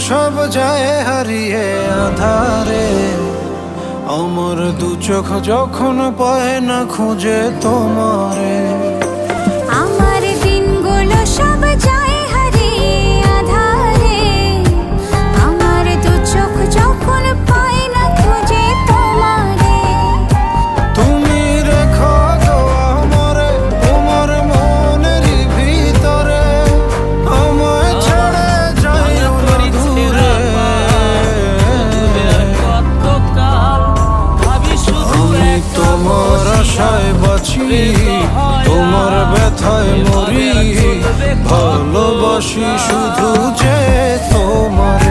সব যায় হারিয়ে আধারে। আমার দু চোখ যখন পায় না খুঁজে তোমারে। আমার দিনগুলো সব যায় হারিয়ে আঁধারে। আমার দু চোখ যখন পায় না খুঁজে তোমারে। তুমি রেখো তো আমারে তোমার মনের ভিতরে, আমায় ছেড়ে যাইও না দূরে। আমি তোমার আশায় বাঁচি, তোমার ব্যথায় মরি, ভালোবাসি শুধু যে তোমার।